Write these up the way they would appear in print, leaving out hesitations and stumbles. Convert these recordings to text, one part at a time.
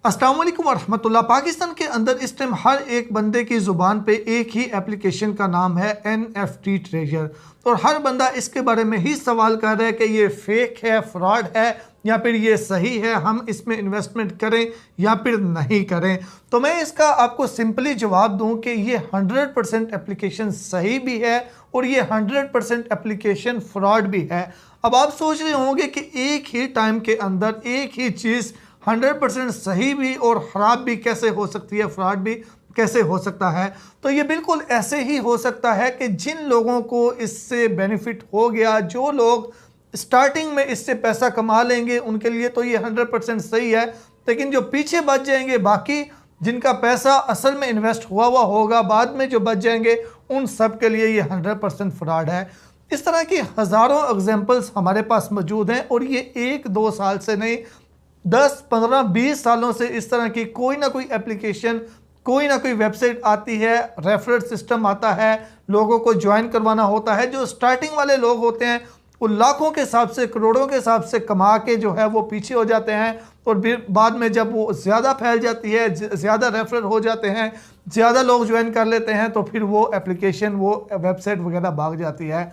अस्सलाम वालेकुम वरहमतुल्लाह। पाकिस्तान के अंदर इस टाइम हर एक बंदे की ज़ुबान पे एक ही एप्लीकेशन का नाम है NFT ट्रेजर, और हर बंदा इसके बारे में ही सवाल कर रहा है कि ये फेक है, फ्रॉड है, या फिर ये सही है, हम इसमें इन्वेस्टमेंट करें या फिर नहीं करें। तो मैं इसका आपको सिंपली जवाब दूं कि ये 100% एप्लीकेशन सही भी है और ये 100% एप्लीकेशन फ्रॉड भी है। अब आप सोच रहे होंगे कि एक ही टाइम के अंदर एक ही चीज़ 100% सही भी और ख़राब भी कैसे हो सकती है, फ्रॉड भी कैसे हो सकता है। तो ये बिल्कुल ऐसे ही हो सकता है कि जिन लोगों को इससे बेनिफिट हो गया, जो लोग स्टार्टिंग में इससे पैसा कमा लेंगे, उनके लिए तो ये 100% सही है, लेकिन जो पीछे बच जाएंगे, बाकी जिनका पैसा असल में इन्वेस्ट हुआ होगा, बाद में जो बच जाएंगे, उन सब के लिए ये 100% फ्रॉड है। इस तरह की हज़ारों एग्जाम्पल्स हमारे पास मौजूद हैं और ये 1-2 साल से नहीं, 10, 15, 20 सालों से इस तरह की कोई ना कोई एप्लीकेशन, कोई ना कोई वेबसाइट आती है, रेफरल सिस्टम आता है, लोगों को ज्वाइन करवाना होता है। जो स्टार्टिंग वाले लोग होते हैं वो लाखों के हिसाब से, करोड़ों के हिसाब से कमा के जो है वो पीछे हो जाते हैं, और फिर बाद में जब वो ज़्यादा फैल जाती है, ज़्यादा रेफरल हो जाते हैं, ज़्यादा लोग ज्वाइन कर लेते हैं, तो फिर वो एप्लीकेशन, वो वेबसाइट वगैरह भाग जाती है।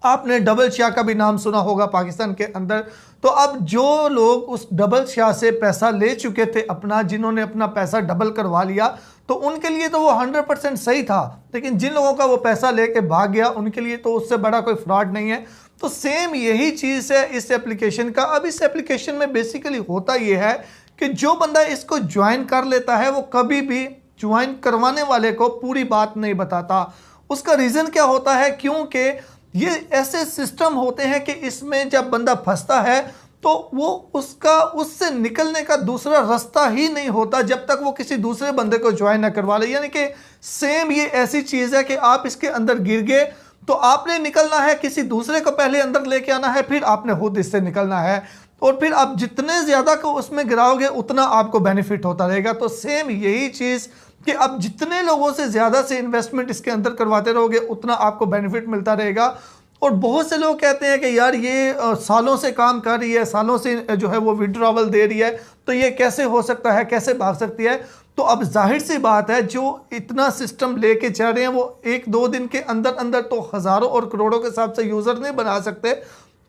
आपने डबल शाह का भी नाम सुना होगा पाकिस्तान के अंदर। तो अब जो लोग उस डबल शाह से पैसा ले चुके थे अपना, जिन्होंने अपना पैसा डबल करवा लिया, तो उनके लिए तो वो 100% सही था, लेकिन जिन लोगों का वो पैसा लेके भाग गया, उनके लिए तो उससे बड़ा कोई फ्रॉड नहीं है। तो सेम यही चीज़ है इस एप्लीकेशन का। अब इस एप्लीकेशन में बेसिकली होता ये है कि जो बंदा इसको ज्वाइन कर लेता है, वो कभी भी ज्वाइन करवाने वाले को पूरी बात नहीं बताता। उसका रीज़न क्या होता है? क्योंकि ये ऐसे सिस्टम होते हैं कि इसमें जब बंदा फंसता है तो वो उसका उससे निकलने का दूसरा रास्ता ही नहीं होता जब तक वो किसी दूसरे बंदे को ज्वाइन ना करवा ले। यानी कि सेम ये ऐसी चीज़ है कि आप इसके अंदर गिर गए तो आपने निकलना है, किसी दूसरे को पहले अंदर लेके आना है, फिर आपने खुद इससे निकलना है, और फिर आप जितने ज़्यादा को उसमें गिराओगे उतना आपको बेनिफिट होता रहेगा। तो सेम यही चीज़ कि आप जितने लोगों से ज़्यादा से इन्वेस्टमेंट इसके अंदर करवाते रहोगे उतना आपको बेनिफिट मिलता रहेगा। और बहुत से लोग कहते हैं कि यार ये सालों से काम कर रही है, सालों से जो है वो विड्रॉवल दे रही है, तो ये कैसे हो सकता है, कैसे भाग सकती है। तो अब जाहिर सी बात है, जो इतना सिस्टम लेके चल रहे हैं वो 1-2 दिन के अंदर अंदर तो हज़ारों और करोड़ों के हिसाब से यूज़र नहीं बना सकते,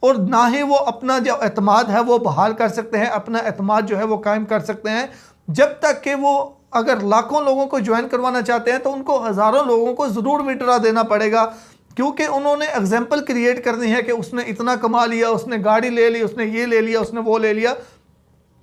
और ना ही वो अपना जो एतमाद है वो बहाल कर सकते हैं, अपना एतमाद जो है वो कायम कर सकते हैं, जब तक कि वो अगर लाखों लोगों को ज्वाइन करवाना चाहते हैं तो उनको हज़ारों लोगों को ज़रूर विड्रॉ देना पड़ेगा, क्योंकि उन्होंने एग्जाम्पल क्रिएट करनी है कि उसने इतना कमा लिया, उसने गाड़ी ले ली, उसने ये ले लिया, उसने वो ले लिया।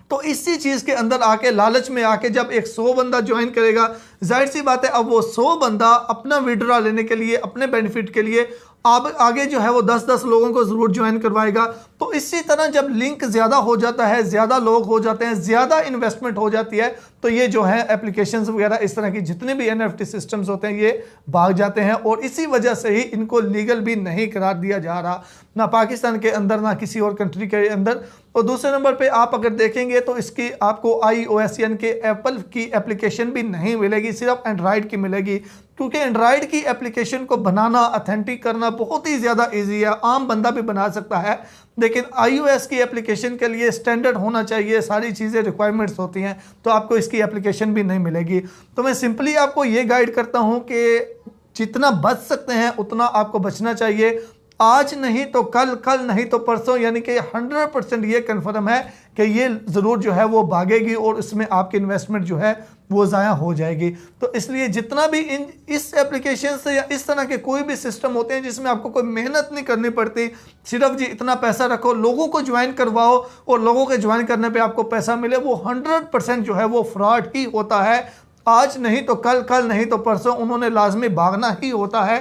तो इसी चीज़ के अंदर आके, लालच में आके जब एक 100 बंदा ज्वाइन करेगा, जाहिर सी बात है अब वो 100 बंदा अपना विड्रॉ लेने के लिए, अपने बेनिफिट के लिए आगे जो है वो 10-10 लोगों को ज़रूर ज्वाइन करवाएगा। तो इसी तरह जब लिंक ज़्यादा हो जाता है, ज़्यादा लोग हो जाते हैं, ज़्यादा इन्वेस्टमेंट हो जाती है, तो ये जो है एप्लीकेशंस वगैरह, इस तरह की जितने भी NFT सिस्टम्स होते हैं, ये भाग जाते हैं, और इसी वजह से ही इनको लीगल भी नहीं करार दिया जा रहा, ना पाकिस्तान के अंदर ना किसी और कंट्री के अंदर। और दूसरे नंबर पे आप अगर देखेंगे तो इसकी आपको iOS यानी कि एप्पल की एप्लीकेशन भी नहीं मिलेगी, सिर्फ एंड्रॉयड की मिलेगी, क्योंकि एंड्रॉयड की एप्लीकेशन को बनाना, ऑथेंटिक करना बहुत ही ज़्यादा ईजी है, आम बंदा भी बना सकता है, लेकिन iOS की एप्लीकेशन के लिए स्टैंडर्ड होना चाहिए, सारी चीज़ें रिक्वायरमेंट्स होती हैं, तो आपको इसकी एप्लीकेशन भी नहीं मिलेगी। तो मैं सिंपली आपको ये गाइड करता हूँ कि जितना बच सकते हैं उतना आपको बचना चाहिए। आज नहीं तो कल, कल नहीं तो परसों, यानी कि 100% ये कन्फर्म है कि ये ज़रूर जो है वो भागेगी और इसमें आपकी इन्वेस्टमेंट जो है वो ज़ाया हो जाएगी। तो इसलिए जितना भी इस एप्लीकेशन से या इस तरह के कोई भी सिस्टम होते हैं जिसमें आपको कोई मेहनत नहीं करनी पड़ती, सिर्फ जी इतना पैसा रखो, लोगों को ज्वाइन करवाओ और लोगों के ज्वाइन करने पे आपको पैसा मिले, वो 100% जो है वो फ्रॉड ही होता है। आज नहीं तो कल, कल नहीं तो परसों उन्होंने लाजमी भागना ही होता है।